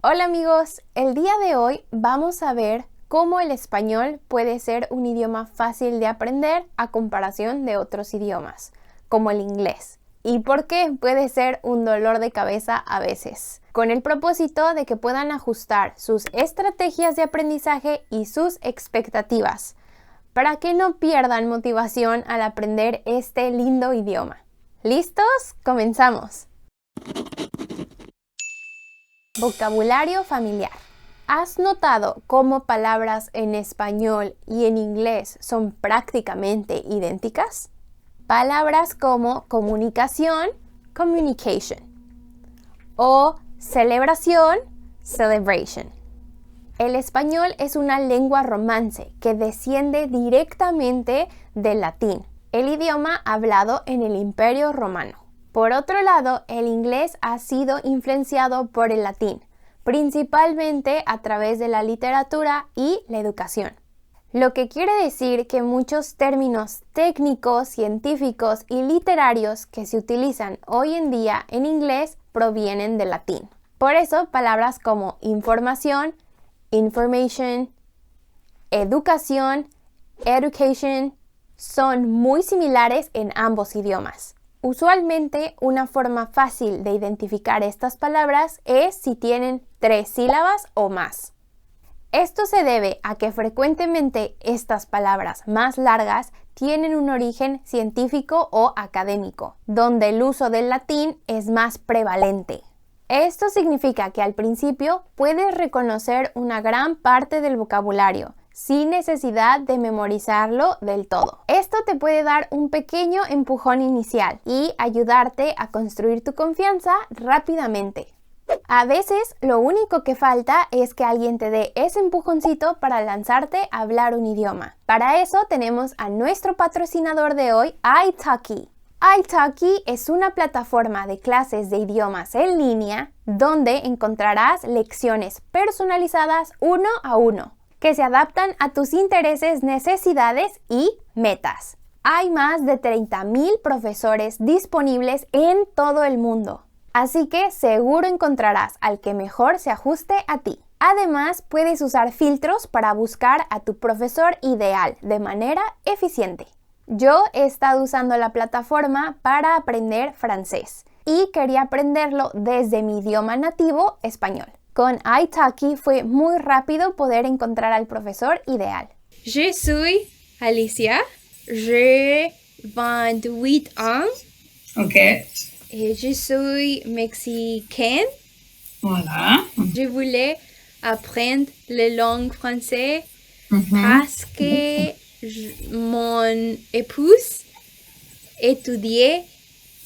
Hola amigos, el día de hoy vamos a ver cómo el español puede ser un idioma fácil de aprender a comparación de otros idiomas, como el inglés, y por qué puede ser un dolor de cabeza a veces, con el propósito de que puedan ajustar sus estrategias de aprendizaje y sus expectativas, para que no pierdan motivación al aprender este lindo idioma. ¿Listos? ¡Comenzamos! Vocabulario familiar. ¿Has notado cómo palabras en español y en inglés son prácticamente idénticas? Palabras como comunicación, communication, o celebración, celebration. El español es una lengua romance que desciende directamente del latín, el idioma hablado en el Imperio Romano. Por otro lado, el inglés ha sido influenciado por el latín, principalmente a través de la literatura y la educación. Lo que quiere decir que muchos términos técnicos, científicos y literarios que se utilizan hoy en día en inglés provienen del latín. Por eso, palabras como información, information, educación, education, son muy similares en ambos idiomas. Usualmente, una forma fácil de identificar estas palabras es si tienen 3 sílabas o más. Esto se debe a que frecuentemente estas palabras más largas tienen un origen científico o académico, donde el uso del latín es más prevalente. Esto significa que al principio puedes reconocer una gran parte del vocabulario, sin necesidad de memorizarlo del todo. Esto te puede dar un pequeño empujón inicial y ayudarte a construir tu confianza rápidamente. A veces lo único que falta es que alguien te dé ese empujoncito para lanzarte a hablar un idioma. Para eso tenemos a nuestro patrocinador de hoy, italki. italki es una plataforma de clases de idiomas en línea donde encontrarás lecciones personalizadas uno a uno, que se adaptan a tus intereses, necesidades y metas. Hay más de 30,000 profesores disponibles en todo el mundo, así que seguro encontrarás al que mejor se ajuste a ti. Además, puedes usar filtros para buscar a tu profesor ideal de manera eficiente. Yo he estado usando la plataforma para aprender francés y quería aprenderlo desde mi idioma nativo, español. Con italki fue muy rápido poder encontrar al profesor ideal. Je suis Alicia, j'ai 28 ans Ok, et je suis mexicaine. voilà. Je voulais apprendre la langue française Mhm. parce que mon épouse étudiait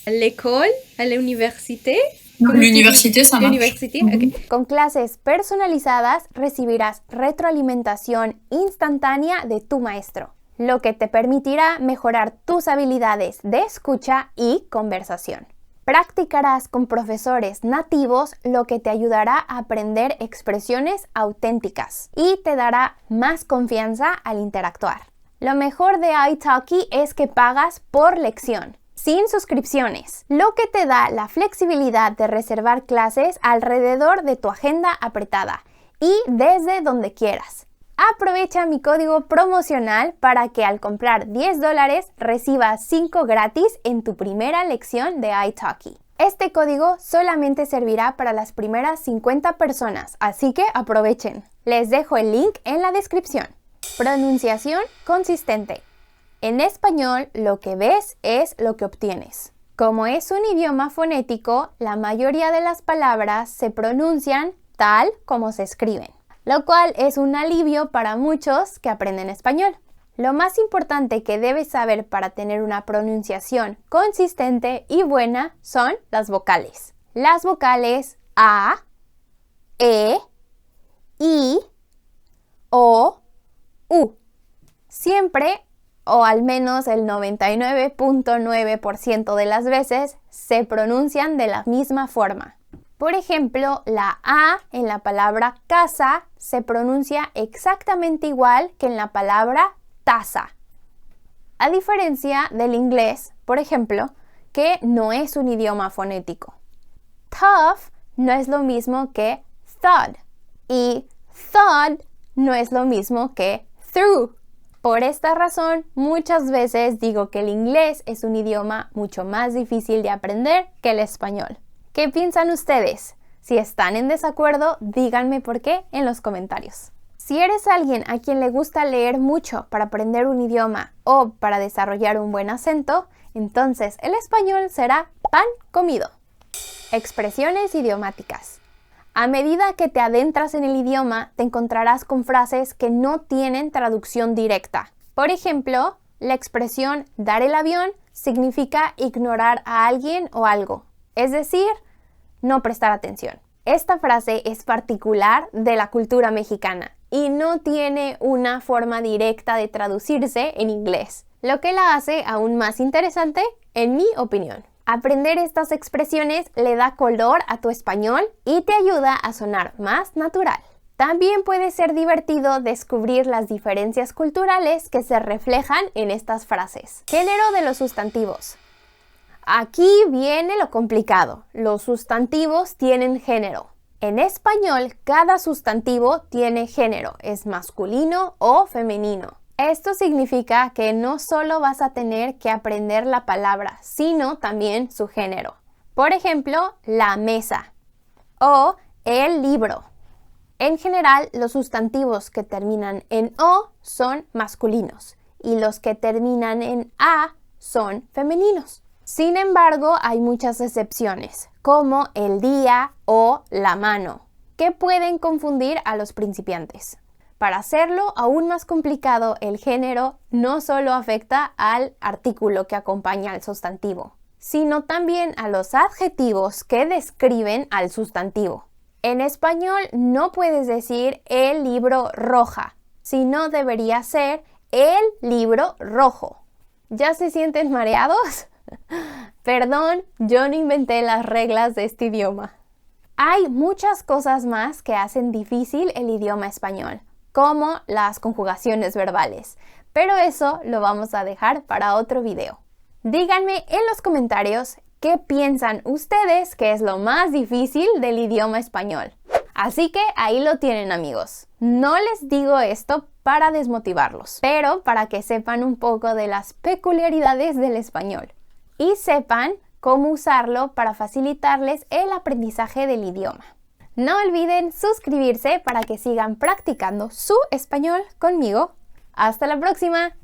à l'école, à l'université. L'université, ça marche. L'université, ok. Con clases personalizadas recibirás retroalimentación instantánea de tu maestro, lo que te permitirá mejorar tus habilidades de escucha y conversación. Practicarás con profesores nativos, lo que te ayudará a aprender expresiones auténticas y te dará más confianza al interactuar. Lo mejor de italki es que pagas por lección, sin suscripciones, lo que te da la flexibilidad de reservar clases alrededor de tu agenda apretada y desde donde quieras. Aprovecha mi código promocional para que al comprar $10 recibas 5 gratis en tu primera lección de italki. Este código solamente servirá para las primeras 50 personas, así que aprovechen. Les dejo el link en la descripción. Pronunciación consistente. En español, lo que ves es lo que obtienes. Como es un idioma fonético, la mayoría de las palabras se pronuncian tal como se escriben, lo cual es un alivio para muchos que aprenden español. Lo más importante que debes saber para tener una pronunciación consistente y buena son las vocales. Las vocales A, E, I, O, U. Siempre, o al menos el 99.9% de las veces, se pronuncian de la misma forma. Por ejemplo, la A en la palabra casa se pronuncia exactamente igual que en la palabra taza. A diferencia del inglés, por ejemplo, que no es un idioma fonético. Tough no es lo mismo que thought. Y thought no es lo mismo que through. Por esta razón, muchas veces digo que el inglés es un idioma mucho más difícil de aprender que el español. ¿Qué piensan ustedes? Si están en desacuerdo, díganme por qué en los comentarios. Si eres alguien a quien le gusta leer mucho para aprender un idioma o para desarrollar un buen acento, entonces el español será pan comido. Expresiones idiomáticas. A medida que te adentras en el idioma, te encontrarás con frases que no tienen traducción directa. Por ejemplo, la expresión dar el avión significa ignorar a alguien o algo, es decir, no prestar atención. Esta frase es particular de la cultura mexicana y no tiene una forma directa de traducirse en inglés, lo que la hace aún más interesante, en mi opinión. Aprender estas expresiones le da color a tu español y te ayuda a sonar más natural. También puede ser divertido descubrir las diferencias culturales que se reflejan en estas frases. Género de los sustantivos. Aquí viene lo complicado. Los sustantivos tienen género. En español, cada sustantivo tiene género, es masculino o femenino. Esto significa que no solo vas a tener que aprender la palabra, sino también su género. Por ejemplo, la mesa o el libro. En general, los sustantivos que terminan en O son masculinos y los que terminan en A son femeninos. Sin embargo, hay muchas excepciones, como el día o la mano, que pueden confundir a los principiantes. Para hacerlo aún más complicado, el género no solo afecta al artículo que acompaña al sustantivo, sino también a los adjetivos que describen al sustantivo. En español no puedes decir el libro roja, sino debería ser el libro rojo. ¿Ya se sienten mareados? Perdón, yo no inventé las reglas de este idioma. Hay muchas cosas más que hacen difícil el idioma español, como las conjugaciones verbales, pero eso lo vamos a dejar para otro video. Díganme en los comentarios qué piensan ustedes que es lo más difícil del idioma español. Así que ahí lo tienen, amigos. No les digo esto para desmotivarlos, pero para que sepan un poco de las peculiaridades del español y sepan cómo usarlo para facilitarles el aprendizaje del idioma. No olviden suscribirse para que sigan practicando su español conmigo. ¡Hasta la próxima!